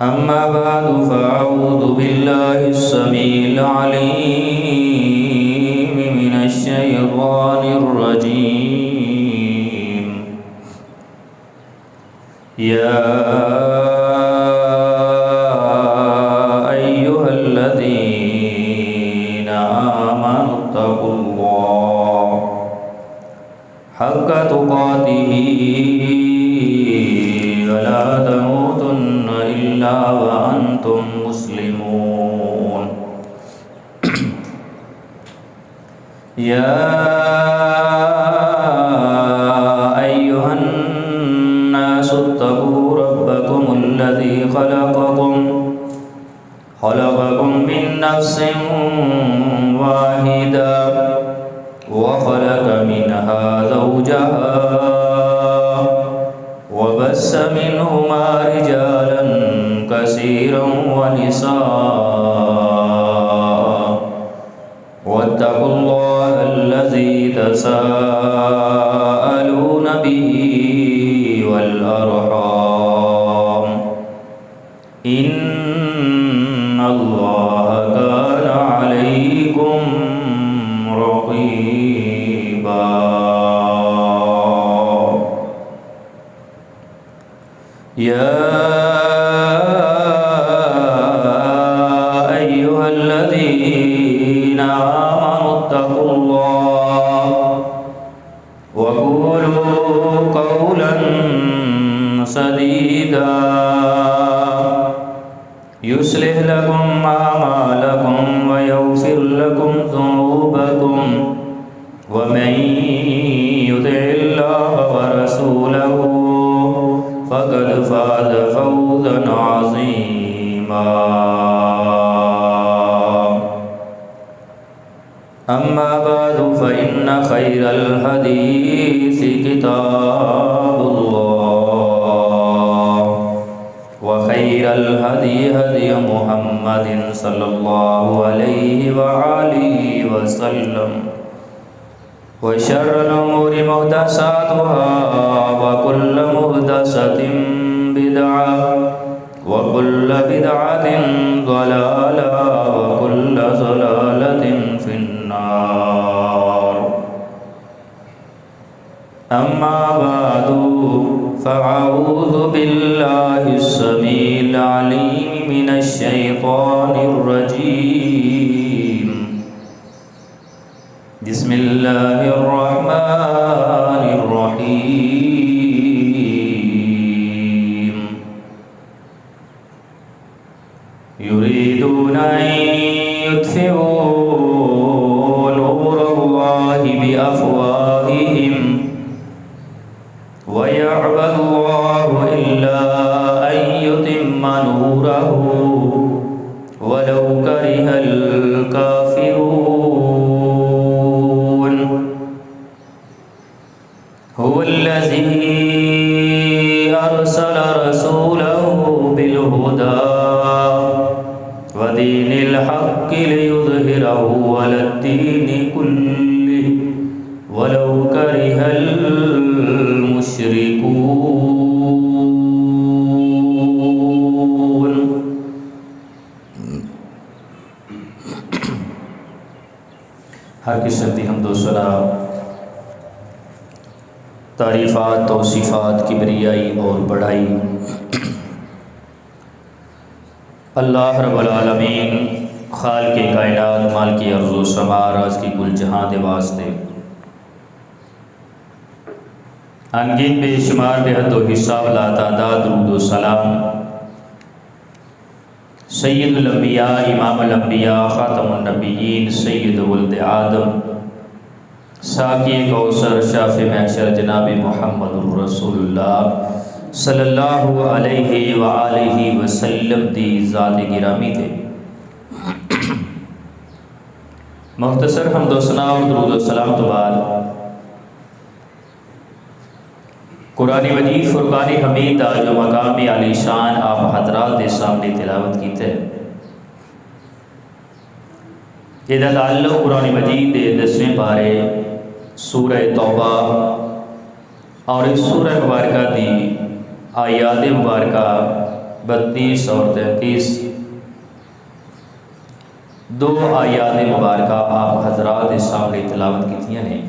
أما بعد فأعوذ بالله السميع العليم من الشيطان الرجيم. يا أيها الذين آمنوا اتقوا الله حق تقاته ولا تموتن إلا وأنتم مسلمون. يا أيها الناس اتقوا ربكم الذي خلقكم من نفس واحدة وخلق منها زوجها وبث منهما رجالا كثيرا ونساء واتقوا الله الذي تساءلون به والأرحام إن الله كان عليكم رقيبا. يا أيها الذين آمنوا اتقوا الله وقولوا قولا سديدا يصلح لكم أعمالكم ويغفر لكم ذنوبكم ومن يطع الله ورسوله فقد فاز فوزا عظيما. أما بعد فإن خير الحديث كتاب الله وخير الهدي هدي محمد صلى الله عليه وآله وسلم وشر الأمور محدثاتها وكل محدثة بدعة وكل بدعة ضلالة وكل ضلالة في النار. أما بعد فأعوذ بالله السميع العليم من الشيطان الرجيم. بسم الله الرحمن الرحيم. يريدون أن يطفئوا نور الله بأفواههم ويأبى الله إلا أن يتم نوره ولو كره الكافرون. هو الذي أرسل رسوله بالهدى ودين الحق ليظهره على الدين كله ولو كره المشركون. ہر قسم کی حمد و ثنا، تعریفات، توصیفات، کبریائی اور بڑائی اللہ رب العالمین خالق کائنات، مالک ارض و سما، راز کی کل جہاں دے واسطے انگین بے شمار بے حد و حساب لا تعداد درود و سلام سید الانبیاء، امام الانبیاء، خاتم النبیین، سید ولد آدم، ساقی کوثر، شافع محشر، جناب محمد الرسول اللہ صلی اللہ علیہ وآلہ وسلم دی ذات گرامی دے مختصر حمد و ثنا اور درود و سلام تو بعد قرآن مجید فرقان حمید جو مقام علی شان آپ حضرات کے سامنے تلاوت کیتے ہیں، یہ تعلق قرآن مجید کے 10ویں پارے سورہ توبہ اور اس سورہ مبارکہ دی آیات مبارکہ 32 اور 33 دو آیات مبارکہ آپ حضرات کے سامنے تلاوت کیتیاں نے۔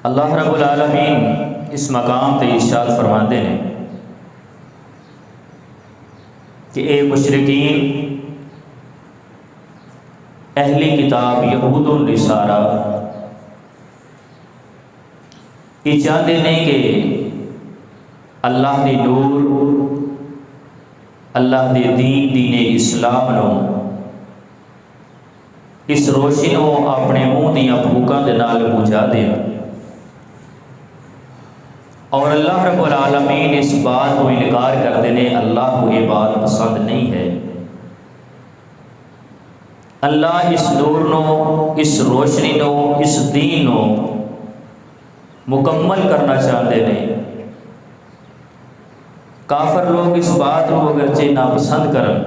اللہ رب العالمین اس مقام تے ارشاد فرماندے نے کہ اے مشرکین، اہلی کتاب یہود و نصارا یہ چاہتے ہیں کہ اللہ دے نور، اللہ دے دین اسلام نو اس روشنی نو اپنے منہ دیاں بھوکاں دے نال بجھا دیں، اور اللہ رب العالمین اس بات کو انکار کرتے ہیں اللہ کو یہ بات پسند نہیں ہے۔ اللہ اس نور نو، اس روشنی نو، اس دین نو مکمل کرنا چاہتے ہیں۔ کافر لوگ اس بات کو اگرچہ ناپسند کرن،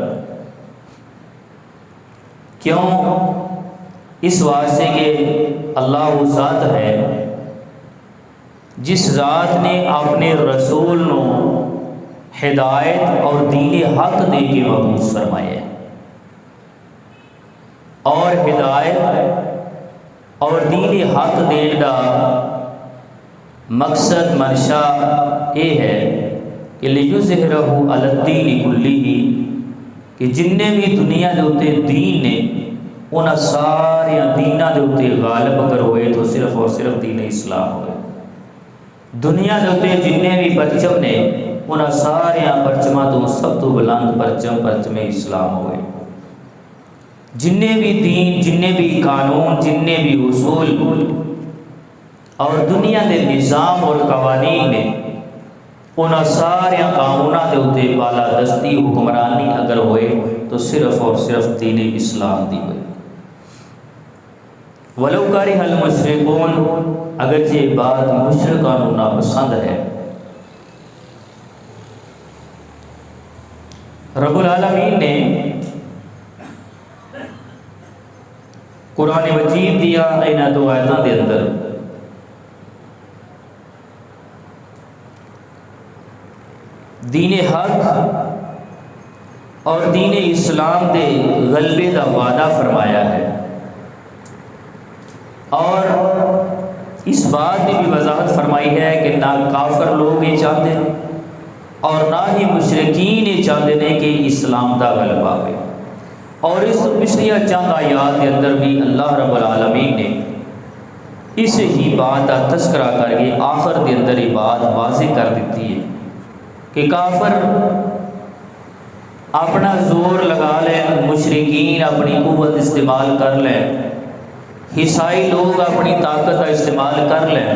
کیوں؟ اس واسطے کہ اللہ وہ ذات ہے جس ذات نے اپنے رسول نو ہدایت اور دین حق دے کے مبعوث فرمایا ہے، اور ہدایت اور دین حق دین دا مقصد منشا یہ ہے کہ لِيُظْهِرَهُ عَلَى الدِّينِ كُلِّهِ کہ جننے بھی دنیا دے اتے دین نے انہاں سارے دیناں دے اتے غالب اگر ہوئے تو صرف اور صرف دین اسلام ہوئے۔ دنیا دے اتے جننے بھی پرچم نے انہاں سارے پرچماں تو سب تو بلند پرچم اسلام ہوئے۔ جننے بھی دین، جننے بھی قانون، جننے بھی اصول اور دنیا دے نظام اور قوانین نے انہاں سارے قانوناں دے اتے بالا دستی حکمرانی اگر ہوئے تو صرف اور صرف دین اسلام دی ہوئے۔ وَلَوْ كَرِهَ الْمُشْرِكُونَ اگرچہ یہ بات مشرکان کو ناپسند ہے۔ رب العالمین نے قرآن مجید دیا انہاں دو آیتاں دے اندر دین حق اور دین اسلام دے غلبے دا وعدہ فرمایا ہے، اور اس بات نے بھی وضاحت فرمائی ہے کہ نہ کافر لوگ یہ چاہتے ہیں اور نہ ہی مشرکین یہ چاہتے ہیں کہ اسلام دا غلبہ ہوئے۔ اور اس پچھلی چند آیات کے اندر بھی اللہ رب العالمین نے اس ہی بات کا تذکرہ کر کے آخر کے اندر یہ بات واضح کر دیتی ہے کہ کافر اپنا زور لگا لیں، مشرکین اپنی قوت استعمال کر لیں، عیسائی لوگ اپنی طاقت کا استعمال کر لیں،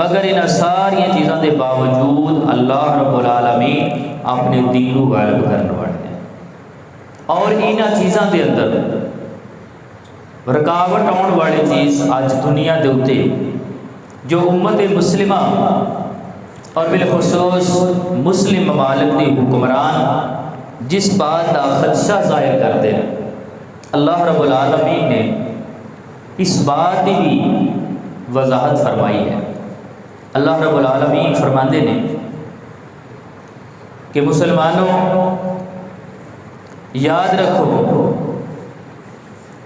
مگر ان ساری چیزوں کے باوجود اللہ رب العالمین اپنے دین کو غالب کرنے والے ہیں۔ اور ان چیزوں کے اندر رکاوٹ آنے والی چیز آج دنیا کے اتنے جو امت مسلمہ اور بالخصوص مسلم ممالک کے حکمران جس بات کا خدشہ ظاہر کرتے ہیں، اللہ رب العالمین نے اس بات کی بھی وضاحت فرمائی ہے۔ اللہ رب العالمین فرماندے نے کہ مسلمانوں یاد رکھو،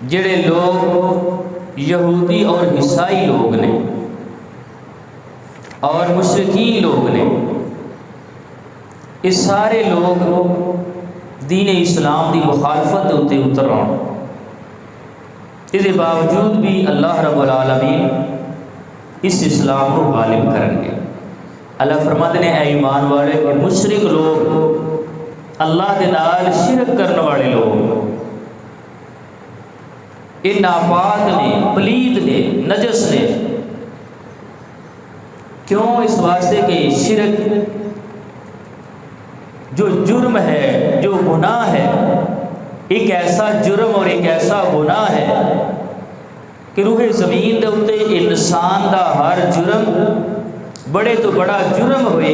جڑے لوگ یہودی اور عیسائی لوگ نے اور مشرکین لوگ نے، اس سارے لوگ دین اسلام دی مخالفت ہوتے اتر آن، اس کے باوجود بھی اللہ رب العالمین اس اسلام کو غالب کریں گے۔ اللہ فرماتے ہیں اے ایمان والے کہ مشرک لوگ، اللہ دے نال شرک کرنے والے لوگ، یہ ناپاک نے، پلید نے، نجس نے۔ کیوں؟ اس واسطے کہ شرک جو جرم ہے، جو گناہ ہے، ایک ایسا جرم اور ایک ایسا گناہ ہے کہ روح زمین دے اتے انسان دا ہر جرم بڑے تو بڑا جرم ہوئے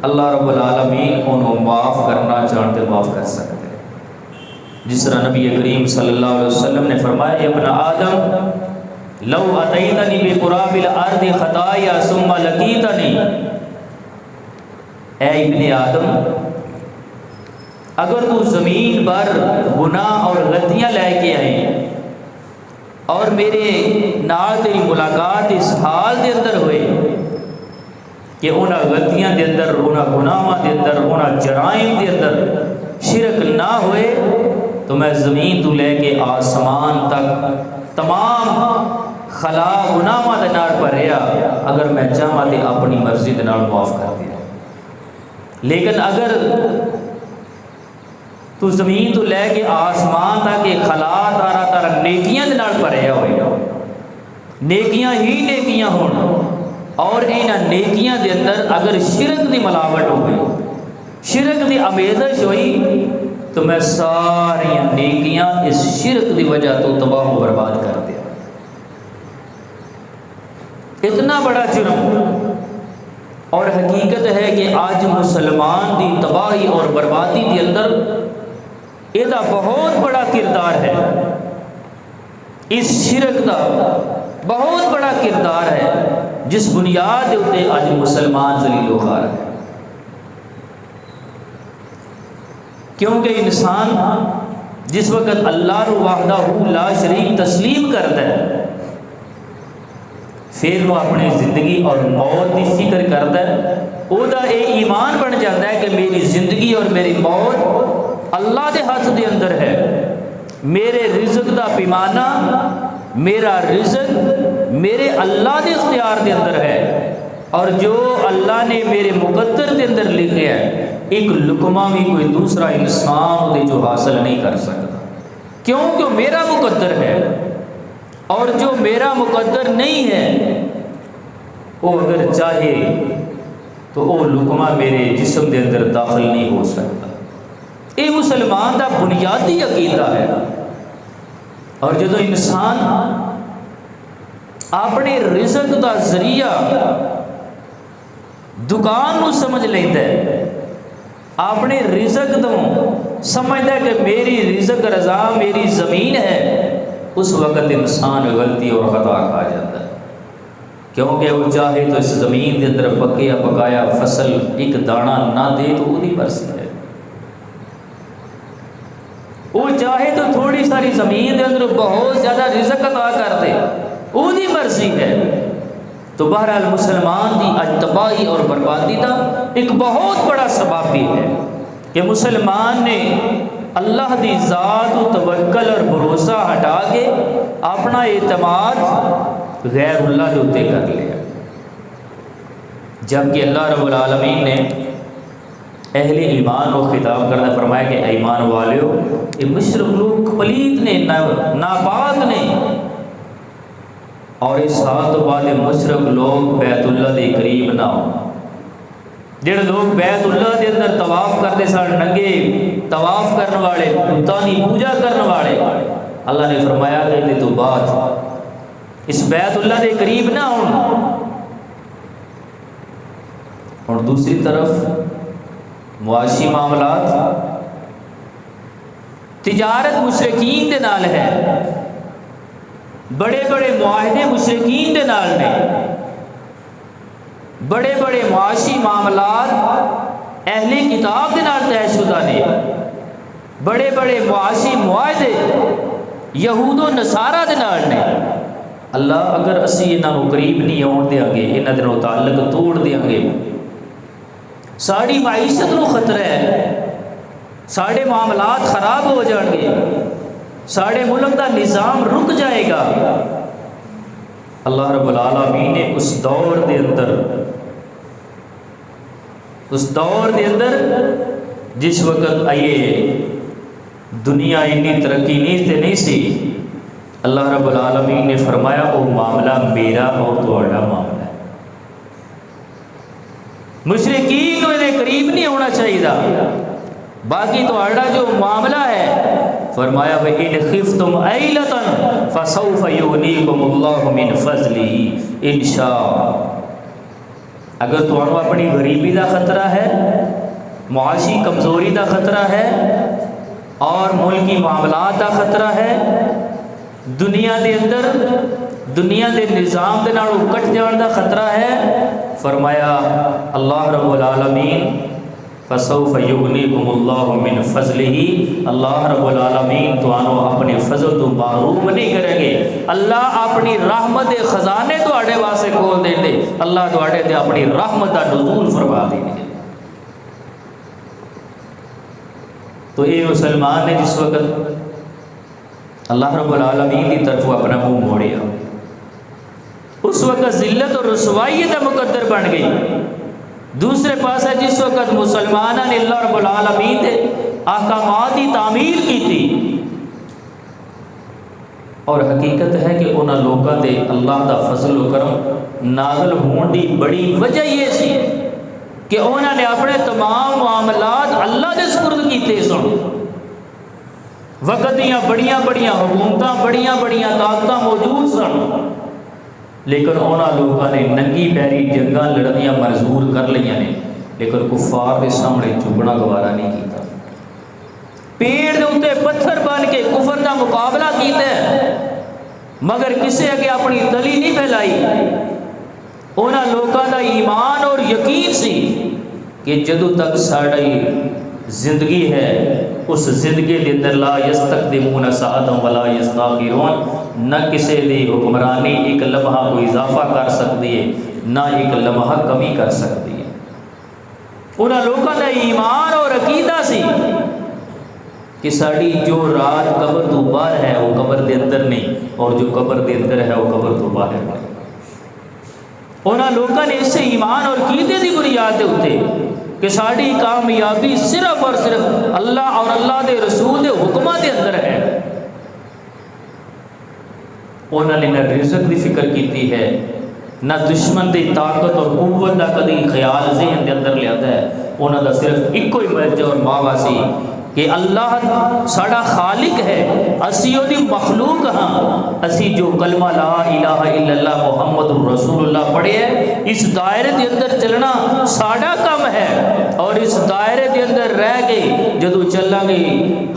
اللہ رب العالمین انہوں معاف کرنا چاہتے معاف کر سکتے ہیں۔ جس طرح نبی کریم صلی اللہ علیہ وسلم نے فرمایا یا ابن آدم لو اتیتنی بقراب الارض خطایا ثم لقیتنی اے ابن آدم، اگر تو زمین پر گناہ اور غلطیاں لے کے آئے اور میرے نال تیری ملاقات اس حال دے اندر ہوئے کہ انہاں غلطیاں دے اندر، انہاں گناہاں دے اندر، انہاں جرائم دے اندر شرک نہ ہوئے، تو میں زمین تو لے کے آسمان تک تمام خلا گناہاں دے نال بھریا، اگر میں چاہاں تے اپنی مرضی دے نال معاف کر دیا۔ لیکن اگر تو زمین تو لے کے آسمان تک خلا تارا نیکیاں دے نال بھریا ہوئے، نیکیاں ہی نیکیاں ہون، اور انہاں نیکیاں دے اندر اگر شرک دی ملاوٹ ہوئی، شرک دی آمیزش ہوئی، تو میں ساری نیکیاں اس شرک دی وجہ تو تباہ و برباد کر دیا۔ اتنا بڑا جرم، اور حقیقت ہے کہ آج مسلمان دی تباہی اور بربادی کے اندر یہ بہت بڑا کردار ہے، اس شرک دا بہت بڑا کردار ہے، جس بنیاد کے اوپر آج مسلمان ذلیل و خوار ہے۔ کیونکہ انسان جس وقت اللہ وحدہ لا شریک تسلیم کرتا ہے، پھر وہ اپنی زندگی اور موت کی فکر کرتا ہے، وہ دا یہ ایمان بن جاتا ہے کہ میری زندگی اور میری موت اللہ دے ہاتھ دے اندر ہے، میرے رزق دا پیمانہ، میرا رزق میرے اللہ دے اختیار دے اندر ہے، اور جو اللہ نے میرے مقدر دے اندر لکھا ہے، ایک لقمہ بھی کوئی دوسرا انسان دے جو حاصل نہیں کر سکتا، کیونکہ میرا مقدر ہے، اور جو میرا مقدر نہیں ہے وہ اگر چاہے تو وہ لقمہ میرے جسم دے اندر داخل نہیں ہو سکتا۔ یہ مسلمان دا بنیادی عقیدہ ہے۔ اور جدو انسان اپنے رزق دا ذریعہ دکان نو سمجھ لیتا ہے، اپنے رزق تو سمجھتا ہے کہ میری رزق رضا میری زمین ہے، اس وقت انسان غلطی اور خطا کھا جاتا ہے، کیونکہ وہ چاہے تو اس زمین کے اندر پکیا پکایا فصل ایک دانہ نہ دے تو وہ دی مرضی ہے، وہ چاہے تو تھوڑی ساری زمین کے اندر بہت زیادہ رزق عطا کر دے، وہ دی مرضی ہے۔ تو بہرحال مسلمان دی اج تباہی اور بربادی کا ایک بہت بڑا سبب بھی ہے کہ مسلمان نے اللہ دی ذات و توکل اور بھروسہ ہٹا کے اپنا اعتماد غیر اللہ کے اوپر کر لیا، جبکہ اللہ رب العالمین نے اہل ایمان کو خطاب کرنا فرمایا کہ ایمان والیو، یہ مشرک لوگ پلیت نے، ناپاک نے، اور اس حال تو بعد مشرک لوگ بیت اللہ دے قریب نہ ہو۔ جڑے لوگ بیت اللہ دے اندر طواف کرتے سن، ننگے طواف کرنے والے، بتاں دی پوجا کرنے والے، اللہ نے فرمایا کہ یہ تو بعد اس بیت اللہ دے قریب نہ ہوں۔ اور دوسری طرف معاشی معاملات، تجارت مشرکین دے نال ہے، بڑے بڑے معاہدے مشرکین دے نال نے، بڑے بڑے معاشی معاملات اہل کتاب دے نال طے شدہ نے، بڑے بڑے معاشی معاہدے یہود و نصارہ دے نال نے۔ اللہ اگر اسی انہاں نوں قریب نہیں آن دیاں گے، انہاں دے نال تعلق توڑ دیاں گے، ساری معیشت نو خطرہ ہے، سارے معاملات خراب ہو جان گے، سارے ملک دا نظام رک جائے گا۔ اللہ رب العالمین نے اس دور دے اندر جس وقت آئیے دنیا اتنی ترقی نہیں سی، اللہ رب العالمین نے فرمایا وہ معاملہ میرا اور تہاڈا معاملہ ہے، مشرکین کو انہیں قریب نہیں ہونا چاہیے، باقی تہاڈا جو معاملہ ہے فرمایا وَإِنْ خِفْتُمْ عَيْلَةً فَسَوْفَ يُغْنِيكُمُ اللَّهُ مِنْ فَضْلِهِ إِنْ شَاءَ۔ اگر تمہیں اپنی غریبی دا خطرہ ہے، معاشی کمزوری دا خطرہ ہے، اور ملکی معاملات دا خطرہ ہے، دنیا دے اندر دنیا دے نظام دے نالوں کٹ جان دا خطرہ ہے، فرمایا اللہ رب العالمین فسوف یغنیکم اللہ من فضلہ، اللہ رب العالمین تو آنو اپنے فضل تو محروم نہیں کریں گے، اللہ اپنی رحمت خزانے تو آڑے واسے کھول دیں گے، اللہ تو آڑے تے اپنی رحمت کا نزول فرما دیں گے۔ تو اے مسلمان نے جس وقت اللہ رب العالمین کی طرف اپنا منہ موڑیا، اس وقت ذلت اور رسوائی کا مقدر بن گئی۔ دوسرے پاس ہے جس وقت مسلمانوں نے اللہ رب العالمین کے احکامات کی تعمیل کی تھی، اور حقیقت ہے کہ انہاں لوگوں دے اللہ دا فضل و کرم نازل ہون دی بڑی وجہ یہ سی کہ انہوں نے اپنے تمام معاملات اللہ دے سپرد کیتے سن۔ وقت دیاں بڑیاں بڑیاں حکومتاں، بڑیاں بڑیاں طاقتاں موجود سن، لیکن انہوں لوگوں نے ننگی پیری جنگاں لڑنیاں منظور کر لیاں نے، لیکن کفار دے سامنے چبنا گوارا نہیں کیتا۔ پیڑ دے اتے پتھر بن کے کفر دا مقابلہ کیتا ہے، مگر کسے اگے اپنی تلی نہیں پھیلائی۔ انہاں لوگوں دا ایمان اور یقین سی کہ جدوں تک ساڑی زندگی ہے اس زندگی دے اندر لا یستقدمون ساعتا ولا یستاخرون، نہ کسی دی حکمرانی ایک لمحہ کو اضافہ کر سکتی ہے، نہ ایک لمحہ کمی کر سکتی ہے۔ انہاں لوگوں دا ایمان اور عقیدہ سی کہ ساڑی جو رات قبر تو باہر ہے وہ قبر دے اندر نہیں، اور جو قبر دے اندر ہے وہ قبر تو باہر نہیں۔ انہاں لوگوں نے اس سے ایمان اور عقیدے دی بنیاد دے ہوتے کہ ساڑی کامیابی صرف اور صرف اللہ اور اللہ دے رسول دے حکمہ دے اندر ہے۔ انہوں نے نہ رزق دی فکر کیتی ہے، نہ دشمن دی طاقت اور قوت دا کدی خیال ذہن دے اندر لیاتا ہے۔ انہوں دا صرف ایک ہی مرجع اور ماوا سی کہ اللہ ساڑا خالق ہے، اسی دی مخلوق ہاں، اسی جو کلمہ لا الہ الا اللہ محمد رسول اللہ پڑھے ہے، اس دائرے دے اندر چلنا ساڑا کم ہے، اور اس دائرے دے اندر رہ کے جدو چلا گے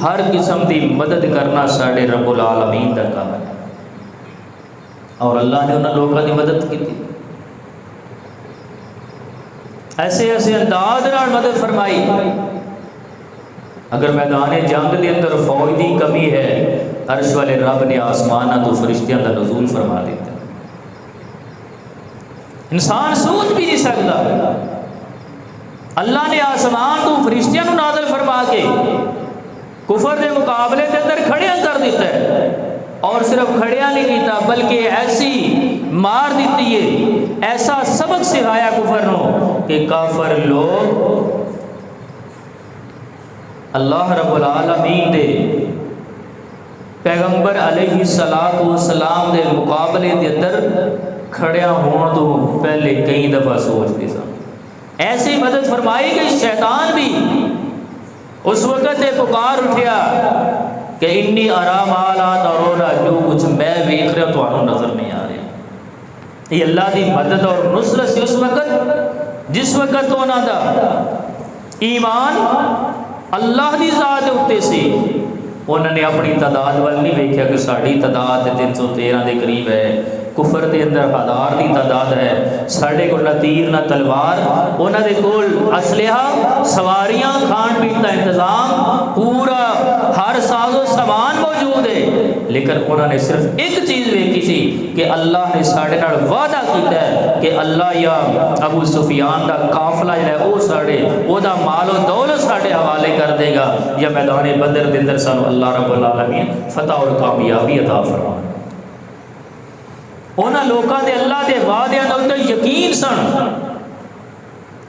ہر قسم دی مدد کرنا ساڑے رب العالمین دا کام ہے۔ اور اللہ نے انہوں لوگوں کی مدد کی تھی، ایسے ایسے انداز نال مدد فرمائی۔ اگر میدان جنگ دے اندر فوج دی کمی ہے، عرش والے رب نے آسمانہ تو فرشتیاں دا نزول فرما دیتا، انسان سوچ بھی نہیں سکتا۔ اللہ نے آسمان تو فرشتیاں نو نازل فرما کے کفر دے مقابلے دے اندر کھڑیاں کر دیتا ہے، اور صرف کھڑیاں نہیں کیتا بلکہ ایسی مار دیتی ہے، ایسا سبق سکھایا کفر نو کہ کافر لوگ اللہ رب العالمین دے پیغمبر علیہ السلام دے مقابلے دے اندر کھڑیاں ہون تو پہلے کئی دفعہ سوچتے سن۔ ایسی مدد فرمائی کہ شیطان بھی اس وقت پکار اٹھیا کہ انی ارام آلات ارونا، جو کچھ میں ویکھ رہا تو آنوں نظر نہیں آ رہا۔ یہ اللہ دی مدد اور نصرت سے اس وقت جس وقت ہونا دا ایمان اللہ دی ذات ہوتے سے انہوں نے اپنی تعداد وال نہیں ویکھیا کہ ساڑی تعداد 313 دے قریب ہے، کفر دے اندر 1000 دی تعداد ہے، ساڑے کو نہ تیر نہ تلوار، انہوں نے کول اسلحہ سواریاں کھان پین کا انتظام پورا ہر ساز و سامان موجود ہے، لیکن انہوں نے صرف ایک چیز ویکھی سی کہ اللہ نے ساڑے نال وعدہ کیتا ہے کہ اللہ یا ابو سفیان دا قافلہ جڑا ہے وہ ساڑے او دا مال و دولت ساڑے حوالے کر دے گا، یا میدان بدر دے اندر سانو اللہ رب العالمین فتح اور کامیابی عطا فرمائے۔ انہاں لوکاں دے اللہ دے وعدیاں دے اوتے یقین سن،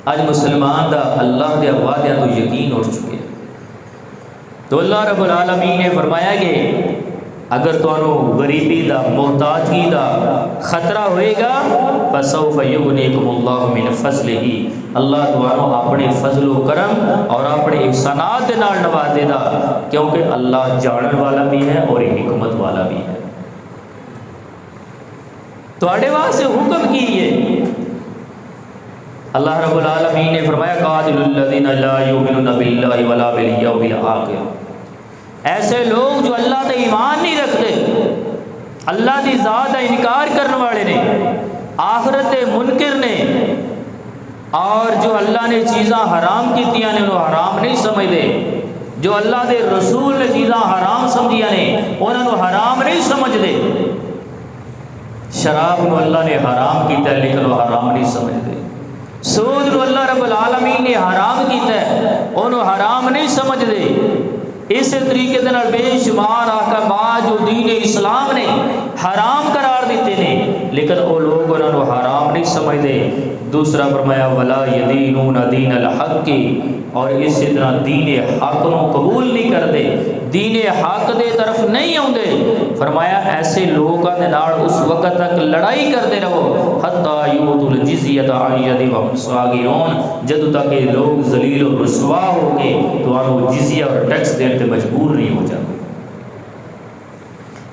اج مسلمان دا اللہ دے وعدیاں تو یقین اٹھ چکے۔ تو اللہ رب العالمین نے فرمایا کہ اگر تانوں غریبی دا محتاجگی دا خطرہ ہوئے گا فسوف یغنیکم اللہ من فضلہ، اللہ تانوں اپنے فضل و کرم اور اپنے احسانات دے نال نوازے دا، کیونکہ اللہ جانن والا بھی ہے اور حکمت والا بھی ہے۔ تو اڑے واسطے حکم کیے اللہ رب العالمین نے فرمایا قاتل الذین لا یؤمنون باللہ ولا بالیوم الآخر، ایسے لوگ جو اللہ تے ایمان نہیں رکھتے، اللہ دی ذات کا انکار کرنے والے نے، آخرت منکر نے، اور جو اللہ نے چیزاں حرام کیتیاں نے انہوں حرام نہیں سمجھتے، جو اللہ دے رسول نے چیزاں حرام سمجھیاں نے انہوں حرام نہیں سمجھتے۔ شراب نو اللہ نے حرام کیتا ہے لیکن وہ حرام نہیں سمجھتے، سود نو اللہ رب العالمین نے حرام کیتا ہے انہوں حرام نہیں سمجھتے۔ اسی طریقے دے نال بے شمار احکامات جو دین اسلام نے حرام قرار دیتے ہیں لیکن وہ لوگ انہوں نے حرام نہیں سمجھتے۔ دوسرا فرمایا ولا یدینون دین الحق، اور اسی طرح دین حق نو قبول نہیں کرتے، دین حق دے طرف نہیں آتے۔ فرمایا ایسے لوگوں کے نال اس وقت تک لڑائی کرتے رہو حتی یؤتوا الجزیۃ عن ید وهم صاغرون، جدوں تک یہ لوگ ذلیل و رسوا ہو کے تو انہوں جزیہ اور ٹیکس دینے تے مجبور نہیں ہو جاتے۔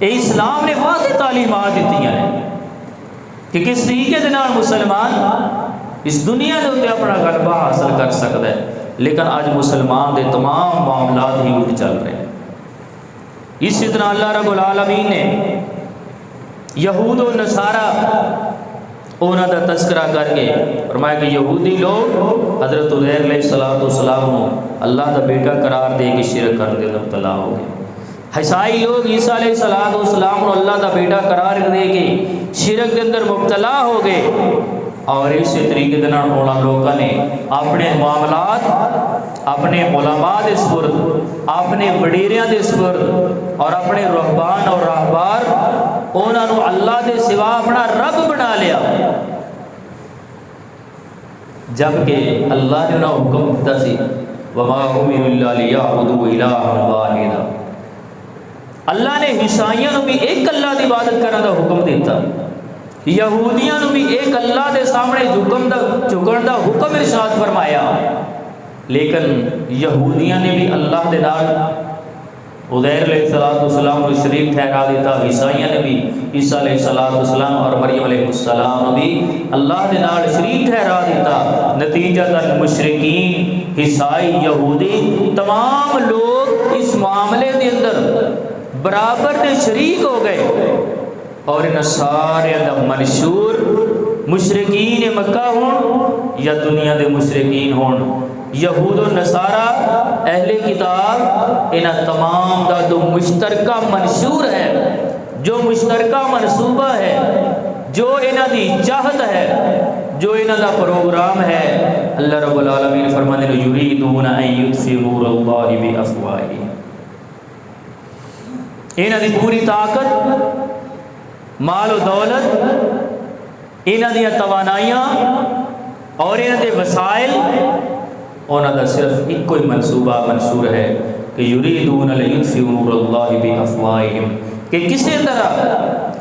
اے اسلام نے واضح تعلیمات دیتی ہیں کہ کس طریقے دے نال مسلمان اس دنیا دے اوتے اپنا غلبہ حاصل کر سکتا ہے، لیکن آج مسلمان دے تمام معاملات ہی الٹ چل رہے ہیں۔ اسی طرح اللہ رب العالمین نے یہود و نصارہ انہوں کا تذکرہ کر کے فرمایا کہ یہودی لوگ حضرت عزیر علیہ السلام کو اللہ کا بیٹا قرار دے کے شرک کرنے میں مبتلا ہو گئے۔ عیسائی لوگ عیسیٰ علیہ السلام کو اللہ کا بیٹا قرار دے کے شرک کے اندر مبتلا ہو گئے۔ اور اسی طریقے سے انہوں لوگوں نے اپنے معاملات اپنے علماء دے سپرد، اپنے وڈیریاں دے سپرد اور اپنے رہبان اور راہبار انہوں نے اللہ دے سوا اپنا رب بنا لیا، جبکہ اللہ نے انہوں حکم دیتا سی وما امروا الا ليعبدوا الها واحدا۔ اللہ نے عیسائیوں بھی ایک اللہ کی عبادت کرنے کا حکم دیتا، یہودیاں بھی ایک اللہ دے سامنے جھکن دا حکم ارشاد فرمایا، لیکن یہودیاں نے بھی اللہ دے نال عزیر علیہ السلام کو شریک ٹھہرا دیتا، عیسائیوں نے بھی عیسیٰ علیہ السلام اور مریم علیہ السلام بھی اللہ دے نال شریک ٹھہرا دیتا۔ نتیجتاً مشرکین، عیسائی، یہودی تمام لوگ اس معاملے دے اندر برابر دے شریک ہو گئے، اور ان سارے دا منشور مشرکین مکہ ہون یا دنیا دے مشرکین ہون، یہود و نصارہ، اہل کتاب، ان تمام دا جو مشترکہ منشور ہے، جو مشترکہ منصوبہ ہے، جو انہاں دی چاہت ہے، جو انہاں دا پروگرام ہے، اللہ رب العالمین فرماتے ہیں یریدون ان یطفئوا نور اللہ بافواہہم۔ انہاں دی پوری طاقت، مال و دولت، انہاں دی توانائیاں اور انہاں دے وسائل، انہاں دا صرف ایک کوئی منصوبہ منشور ہے کہ یریدون لیطفئوا نور اللہ بافواہہم، کہ کسی طرح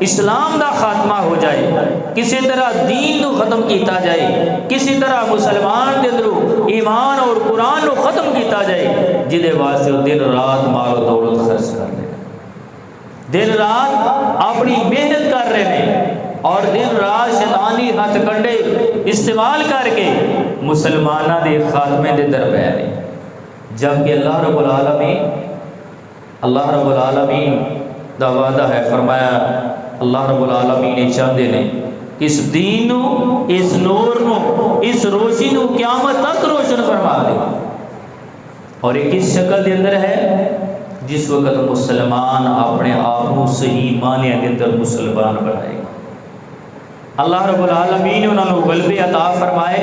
اسلام دا خاتمہ ہو جائے، کسی طرح دین کو ختم کیتا جائے، کسی طرح مسلمان دے اندر ایمان اور قرآن کو ختم کیتا جائے، جدے واسطے وہ دن رات مال و دولت خرچ کر رہے ہیں، دن رات اپنی محنت کر رہے ہیں، اور دن رات شیطانی ہتھ کنڈے استعمال کر کے مسلمانہ دے خاتمے دے در پہ ہیں، جبکہ اللہ رب العالمین دا وعدہ ہے، فرمایا اللہ رب العالمین چاہتے ہیں اس دین نو، اس نور نو، اس روشنی نو قیامت تک روشن فرما دے، اور یہ کس شکل دے اندر ہے؟ جس وقت مسلمان اپنے آپ کو صحیح معنی کے اندر مسلمان بنائے گا۔ اللہ رب العالمین نے انہوں نے غلبے عطا فرمائے،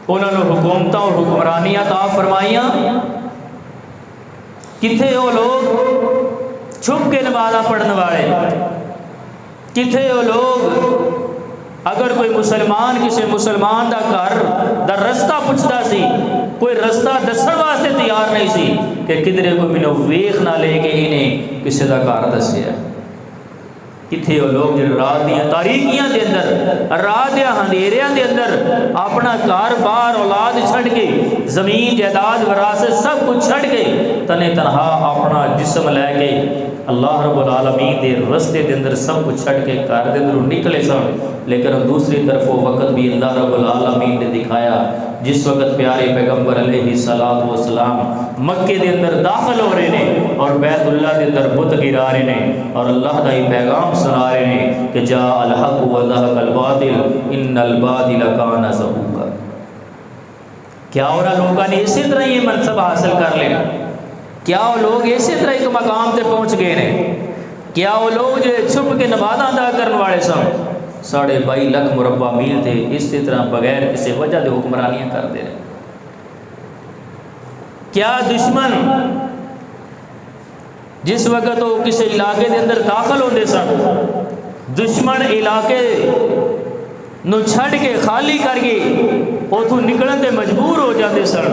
انہوں نے حکومتوں اور حکمرانیاں عطا فرمائیاں۔ کتھے وہ لوگ چھپ کے نمازاں پڑھنے والے، کتھے وہ لوگ اگر کوئی مسلمان کسی مسلمان دا گھر دا رستہ پوچھتا سی، کوئی رستہ دسن واسطے تیار نہیں سی کہ کدھرے کوئی مینوں ویکھ نہ لے کے انہیں کسی دا گھر دسیا۔ کتھے وہ لوگ جو رات دیاں تاریکیاں دے اندر، رات دیاں اندھیریاں دے اندر اپنا کار بار اولاد چھڑ کے، زمین جائیداد وراثت سب کچھ چھڑ کے، تنے تنہا اپنا جسم لے کے اللہ رب العالمین دے رستے دے اندر سب کچھ چھڑ کے کار دے اندر نکلے سن، لیکن دوسری طرف وہ وقت بھی اللہ رب العالمین نے دکھایا جس وقت پیارے پیغمبر علیہ السلام مکے دے اندر داخل ہو رہے ہیں اور بیت اللہ دے اندر بت گرا رہے ہیں اور اللہ کا ہی پیغام سنا رہے ہیں کہ جاء الحق وزہق الباطل ان الباطل کان زہوقا۔ کیا انہوں لوگوں نے اسی طرح یہ منصب حاصل کر لینا؟ کیا وہ لوگ اسی طرح ایک مقام تے پہنچ گئے ہیں؟ کیا وہ لوگ جو چھپ کے نمازاں ادا کرنے والے سن 22.5 لاکھ مربع میل تھے اسی طرح بغیر کسی وجہ دے حکمرانیاں کرتے رہے؟ کیا دشمن جس وقت وہ کسی علاقے دے اندر داخل ہوتے سن دشمن علاقے نو چھڑ کے خالی کر کے اتوں نکلن تے مجبور ہو جاتے سن؟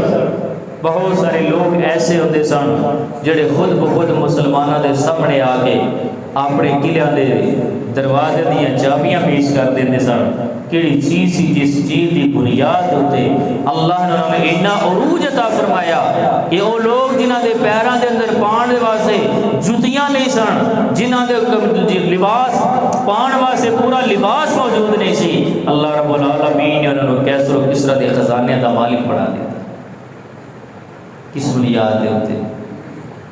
بہت سارے لوگ ایسے ہوتے سن جڑے خود بخود مسلمانوں دے سامنے آ کے اپنے قلعہ دے دروازے دیا چابیاں پیش کر دیتے سن. کیڑی چیز سی جس چیز کی بنیاد ہوتے اللہ نے اتنا عروج عطا فرمایا کہ وہ لوگ جنہ دے پیراں دے اندر پان دے واسطے جوتیاں نہیں سن، جنہ دے لباس پان واسطے پورا لباس موجود نہیں سی، اللہ رب العالمین نے انہوں نے کیسر و کسرا دے خزانے دا مالک بنا دیا. کس بنیاد دے ہوتے؟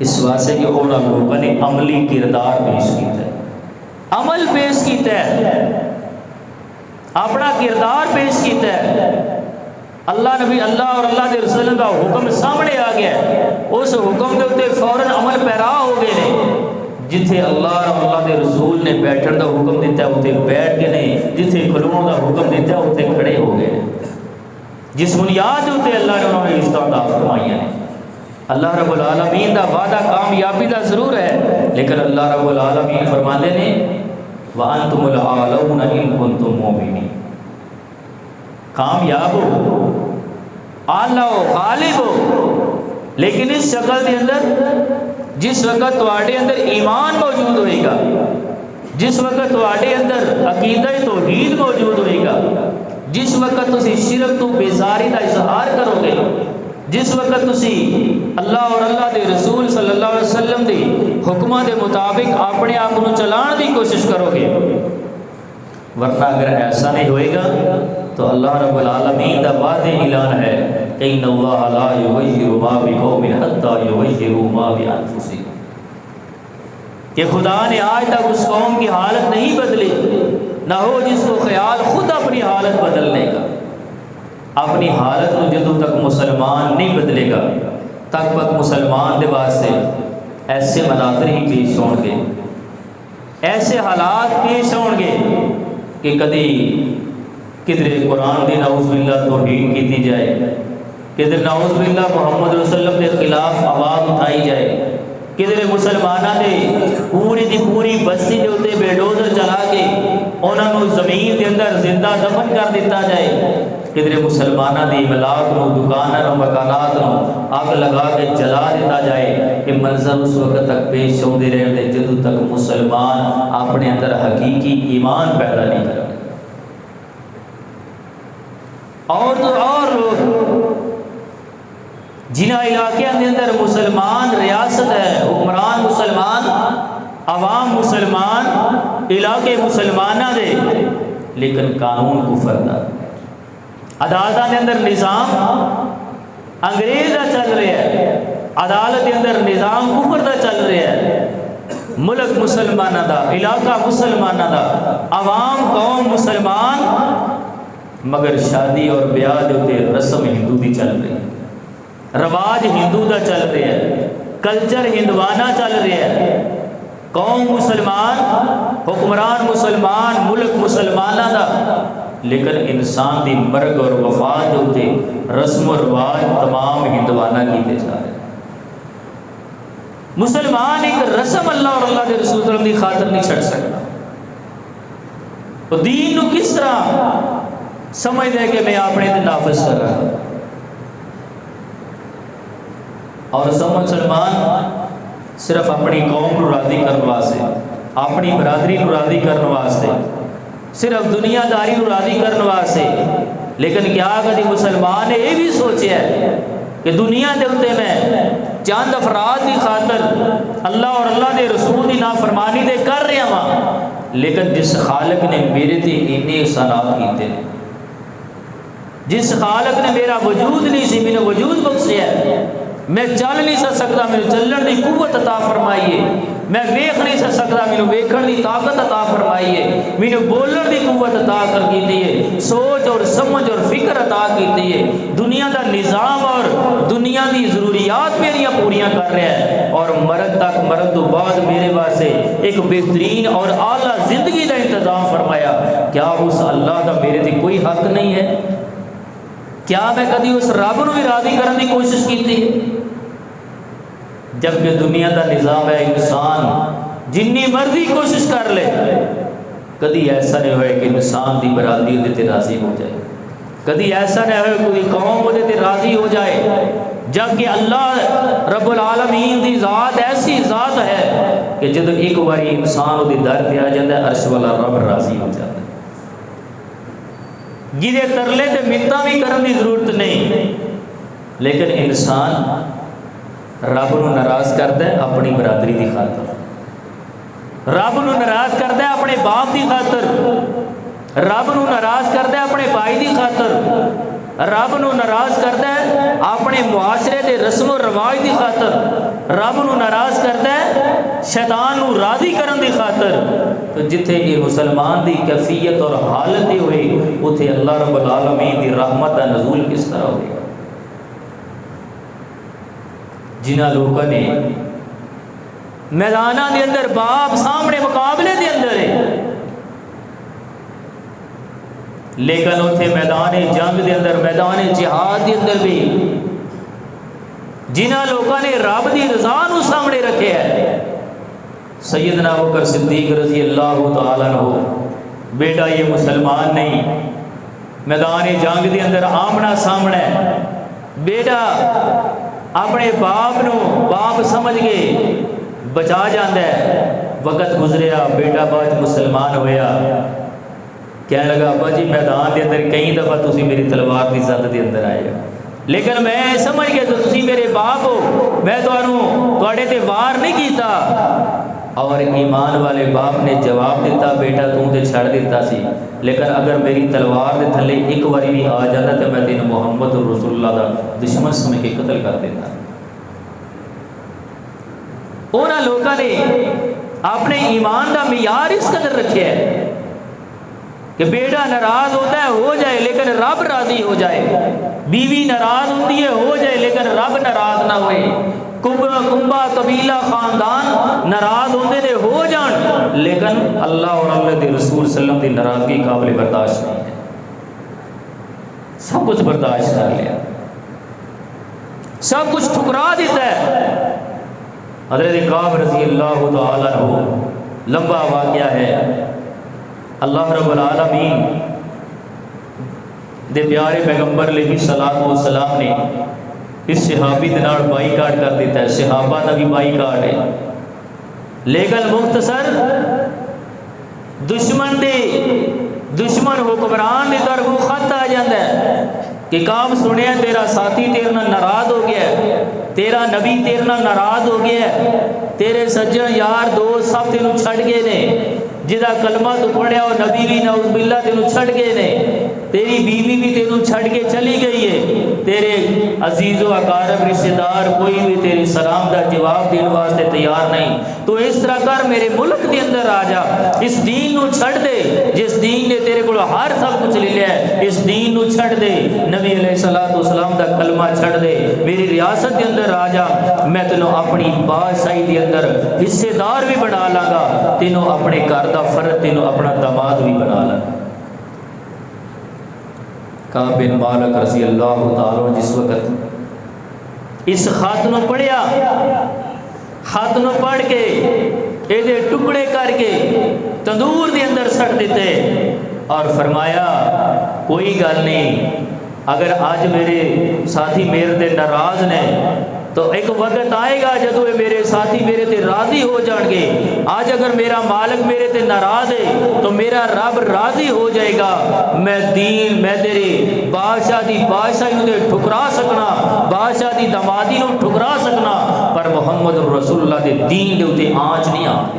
اس واسطے کہ انہوں لوگوں نے عملی کردار پیش کیتا ہے، عمل پیش کیتا ہے، اپنا کردار پیش کیتا ہے. اللہ نبی اللہ اور اللہ کے رسول کا حکم سامنے آ گیا ہے، اس حکم کے اتنے فوراً عمل پیرا ہو گئے ہیں. جتھے اللہ اور اللہ کے رسول نے بیٹھن کا حکم دیتا ہے اتنے بیٹھ گئے ہیں، جتھے کھلون کا حکم دیتا ہے اتنے کھڑے ہو گئے ہیں. جس بنیاد اتنے اللہ نے انہوں نے عزت عطا فرمائی ہے. اللہ رب العالمین دا وعدہ کامیابی دا ضرور ہے، لیکن اللہ رب العالمین فرماتے ہیں وَأَنْتُمُ الْأَعْلَوْنَ إِن كُنتُم مُّؤْمِنِينَ. کامیاب ہو، اعلیٰ ہو، غالب ہو، لیکن اس شکل کے اندر جس وقت تواڈے اندر ایمان موجود ہوئے گا، جس وقت تواڈے اندر عقیدہ توحید موجود ہوئے گا، جس وقت تسی شرک تو بیزاری کا اظہار کرو گے، جس وقت تسی اللہ اور اللہ دے رسول صلی اللہ علیہ وسلم دے حکمہ دے مطابق اپنے آپ کو چلان دی کوشش کرو گے. ورنہ اگر ایسا نہیں ہوئے گا تو اللہ رب العالمین دا واضح اعلان ہے کہ ان اللہ لا یغیر ما بقوم حتی یغیروا ما بانفسہم، کہ خدا نے آج تک اس قوم کی حالت نہیں بدلی، نہ ہو جس کو خیال خود اپنی حالت بدلنے کا. اپنی حالت کو جدوں تک مسلمان نہیں بدلے گا تک مسلمان دے واسطے ایسے مناظر ہی پیش ہون گے، ایسے حالات پیش ہون گے کہ کدی کدھر قرآن دی نعوذ باللہ توہین کی جائے، کدھر نعوذ باللہ محمد رسول اللہ کے خلاف آواز اٹھائی جائے، کدھر مسلمانہ دے پوری دی پوری بستی دے ہوتے بیلڈوزر چلا کے انہوں نے زمین کے اندر زندہ دفن کر دیتا جائے، کدھر مسلمانہ دی املاک نو دکانوں مکانات نو آگ لگا کے جلا دیتا جائے. کہ منظر اس وقت تک پیش ہوتے رہتے جدوں تک مسلمان اپنے اندر حقیقی ایمان پیدا نہیں کرے. اور تو اور لوگ جنہ علاقے کے اندر مسلمان ریاست ہے، حکمران مسلمان، عوام مسلمان، علاقے مسلمانہ دے، لیکن قانون کفر دا، عدالتوں کے اندر نظام انگریز کا چل رہا ہے، عدالت کے اندر نظام کفر کا چل رہا ہے. ملک مسلمانہ دا، علاقہ مسلمانہ دا، عوام قوم مسلمان، مگر شادی اور بیاہ دے رسم ہندو دی چل رہی ہے، رواج ہندو دا چل رہا ہے، کلچر ہندوانہ چل رہا ہے. قوم مسلمان، حکمران مسلمان، ملک مسلمانہ دا، لیکن انسان دی مرگ اور وفات ہوتے رسم و رواج تمام ہندوانہ کیتے جا رہے. مسلمان ایک رسم اللہ اور اللہ کے رسول صلی اللہ علیہ وسلم دی خاطر نہیں چھڑ سکتا. تو دین نو کس طرح سمجھ دے کہ میں اپنے دن نافذ کر رہا ہوں. اور سب مسلمان صرف اپنی قوم کو راضی کرنے واسطے، اپنی برادری کو راضی کرنے واسطے، صرف دنیا داری کو راضی کرنے واسطے، لیکن کیا کدی مسلمان نے یہ بھی سوچا ہے کہ دنیا کے اتنے میں چند افراد کی خاطر اللہ اور اللہ کے رسول کی نافرمانی دے کر رہا ہاں، لیکن جس خالق نے میرے تے اتنے احسانات کیتے ہیں، جس خالق نے میرا وجود نہیں سی، میں نے وجود بخشیا ہے، میں چل نہیں سکتا، میرے چلن کی قوت عطا فرمائیے، میں ویکھ نہیں سکتا، میرے ویکھن کی طاقت عطا فرمائیے، میرے بولن کی قوت عطا کر کیجیے، سوچ اور سمجھ اور فکر عطا کیجیے، دنیا کا نظام اور دنیا کی ضروریات میریاں پوریاں کر رہا ہے، اور مرد تو بعد میرے واسطے ایک بہترین اور اعلیٰ زندگی کا انتظام فرمایا۔ کیا اس اللہ کا میرے تے کوئی حق نہیں ہے؟ کیا میں کدی اس رب نو بھی راضی کرنے کی کوشش کی تھی؟ جبکہ دنیا کا نظام ہے، انسان جنی مرضی کوشش کر لے، کدی ایسا نہیں ہوئے کہ انسان دی برادری وہ تے راضی ہو جائے، کدی ایسا نہیں ہوئے کوئی قوم وہ تے راضی ہو جائے، جبکہ اللہ رب العالمین دی ذات ایسی ذات ہے کہ جب ایک باری انسان وہ در پہ آ جاتا ہے، عرش والا رب راضی ہو جاتا ہے، جہے ترلے تے منتاں بھی کرنے کی ضرورت نہیں۔ لیکن انسان رب نو ناراض کرتا ہے اپنی برادری دی خاطر، رب نو ناراض کرتا ہے اپنے باپ دی خاطر، رب نو ناراض کرتا ہے اپنے بھائی دی خاطر، رب نو ناراض کرتا ہے اپنے معاشرے دے رسم و رواج دی خاطر، رب نو ناراض کرتا ہے شیطان نو راضی کرن دی خاطر۔ تو جتھے یہ مسلمان دی کیفیت اور حالت دی ہوئی، اتھے اللہ رب العالمین دی رحمت کا نزول کس طرح ہوگا؟ جنہ لوگوں نے میدانہ دے اندر باپ سامنے مقابلے دے اندر ہے، لیکن اتھے میدان جنگ دے اندر، میدان جہاد دے اندر بھی جنہ لوگوں نے رب دی رضا نو سامنے رکھے ہے، سیدنا ابوبکر صدیق رضی اللہ تعالیٰ عنہ، بیٹا یہ مسلمان نہیں، میدان جنگ دے اندر آمنا سامنا ہے، بیٹا اپنے باپ نو باپ سمجھ کے بچا جاندہ ہے، وقت گزریا، بیٹا بعد مسلمان ہویا، کہنے لگا ابا جی میدان دے اندر کئی دفعہ تسی میری تلوار دی زد دے اندر آئے گا، لیکن میں سمجھ گیا تو تسی میرے باپ ہو، میں تواڈے تے وار نہیں کیتا۔ اور ایمان والے باپ نے جواب دیتا، بیٹا توں تے چھڑ دیتا سی، لیکن اگر میری تلوار دے تھلے ایک باری بھی آ جاتا تو میں تینوں محمد رسول اللہ دا دشمن سمجھ کے قتل کر دیتا۔ انہاں لوگوں نے اپنے ایمان دا معیار اس قدر رکھے ہے کہ بیٹا ناراض ہوتا ہے ہو جائے لیکن رب راضی ہو جائے، بیوی ناراض ہوتی ہے ہو جائے لیکن رب ناراض نہ ہوئے، کنبا قبیلہ خاندان ناراض ہوتے تھے ہو جان، لیکن اللہ اور اللہ کے رسول صلی اللہ علیہ وسلم کی ناراضگی قابل برداشت نہیں ہے، سب کچھ برداشت کر لیا، سب کچھ ٹھکرا دیتا ہے۔ حضرت کعب رضی اللہ تعالیٰ عنہ، لمبا واقعہ ہے، اللہ رب العالمین دے پیارے پیغمبر علیہ الصلوۃ والسلام نے اس صحابی دے نال بائیکاٹ کر دیتا ہے، صحابہ دا بھی بائیکاٹ ہے، لیکن مختصر دشمن حکمران دی طرف خط آ جاتا ہے کہ کام سنیا تیرا ساتھی تیرے نال ناراض ہو گیا ہے، تیرا نبی تیرے نال ناراض ہو گیا ہے، تیرے سجن یار دوست سب تینوں چھڑ گئے نے، جدا کلمہ تو پڑھیا اور نبی بھی نعوذ باللہ تینوں چھڑ گئے نے، تیری بیوی بھی تینوں چھڑ کے چلی گئی ہے، تیرے عزیز و اقارب رشتہ دار کوئی بھی تیری سلام دا جواب دینے واسطے تیار نہیں، تو اس طرح کر میرے ملک کے اندر آ جا، اس دین نو چھڑ دے جس دین نے تیرے کو ہر سب کچھ لے لیا ہے، اس دین نو چھڑ دے، نبی علیہ الصلوۃ والسلام دا کلمہ چھڑ دے، میری ریاست کے اندر آ جا، میں تینوں اپنی بادشاہی کے اندر حصے دار بھی بنا لاں، تینوں اپنے گھر دا فرد، تینوں اپنا داماد بھی بنا لاں۔ کعب بن مالک رضی اللہ تعالیٰ جس وقت اس خط نو پڑھیا، خط نو پڑھ کے یہ ٹکڑے کر کے تندور دے اندر سٹ دیتے اور فرمایا کوئی گل نہیں، اگر آج میرے ساتھی میرے تے ناراض نے تو ایک وقت آئے گا جدو میرے ساتھی میرے تے راضی ہو جان گے، آج اگر میرا مالک میرے تے ناراض ہے تو میرا رب راضی ہو جائے گا، میں تیرے بادشاہ دی بادشاہی نو ٹھکرا سکنا، بادشاہ دی دمادی نو ٹھکرا سکنا، پر محمد رسول اللہ دے دین دے اتے آنچ نہیں آتی۔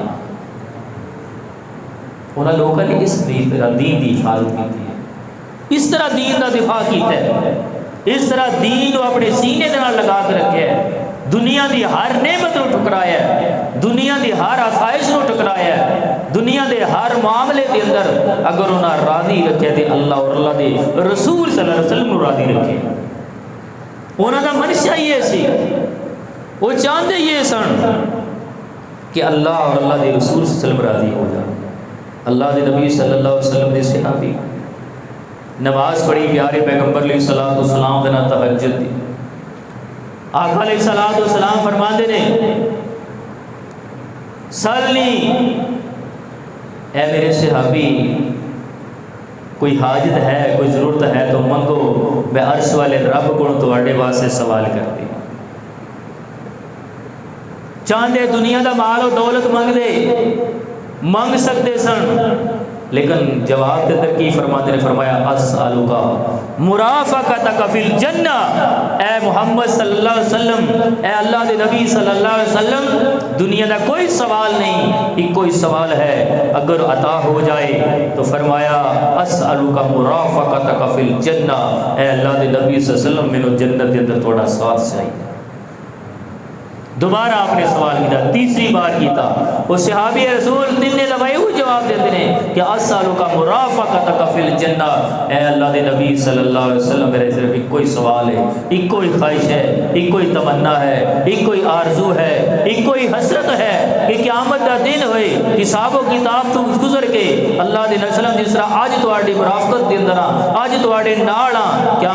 انہاں لوگوں نے اس دین دی حفاظت کی ہے، اس طرح دین دا دفاع کیتا ہے، اس طرح دین کو اپنے سینے دے نال لگا کے رکھے ہے۔ دنیا دی ہر نعمت نو ٹھکرایا ہے، دنیا دی ہر آسائش نو ٹھکرایا ہے، دنیا دے ہر معاملے دے اندر اگر انہاں راضی رکھے تے اللہ اور اللہ دے رسول صلی اللہ علیہ وسلم نو راضی رکھے۔ انہاں دا منشا یہ سی، وہ چاہتے یہ سن کہ اللہ اور اللہ دے رسول صلی اللہ علیہ وسلم راضی ہو جائے۔ اللہ دے نبی صلی اللہ علیہ وسلم دے صحابی نماز پڑھی پیارے پیغمبر علیہ الصلوۃ والسلام دے نال تہجد دی، آقا علیہ الصلوۃ والسلام فرماندے نے سلنی، اے میرے صحابی کوئی حاجت ہے، کوئی ضرورت ہے تو منگو، میں عرش والے رب کو تواڈے واسطے سوال کرتی۔ چاہتے دنیا دا مال و دولت منگ سکتے سن، لیکن جواب کے اندر کی فرماتے نے فرمایا اسالک مرافقتک فی الجنہ، اے محمد صلی اللہ علیہ وسلم، اے اللہ دے نبی صلی اللہ علیہ وسلم، دنیا دا کوئی سوال نہیں، ایک کوئی سوال ہے، اگر عطا ہو جائے تو فرمایا اسالک مرافقتک فی الجنہ، اے اللہ دے نبی صلی اللہ علیہ وسلم، میں جنت کے اندر تھوڑا ساتھ چاہیے۔ دوبارہ آپ نے سوال کیا، تیسری بار کیتا، وہ صحابی رسول تین نے دبائی ہوئی جواب دیتے ہیں کہ اسالک مرافقتک فی الجنہ، اے اللہ دے نبی صلی اللہ علیہ وسلم، میرے صرف ایک کوئی سوال ہے، ایک کوئی خواہش ہے، ایک کوئی تمنا ہے، ایک کوئی آرزو ہے، ایک کوئی حسرت ہے کہ قیامت دا دن ہوئے، حساب و کتاب تو گزر کے اللہ دے نبی صلی اللہ علیہ وسلم جس طرح آج تواڈی مرافقت دے اندر آج تواڈے نال کیا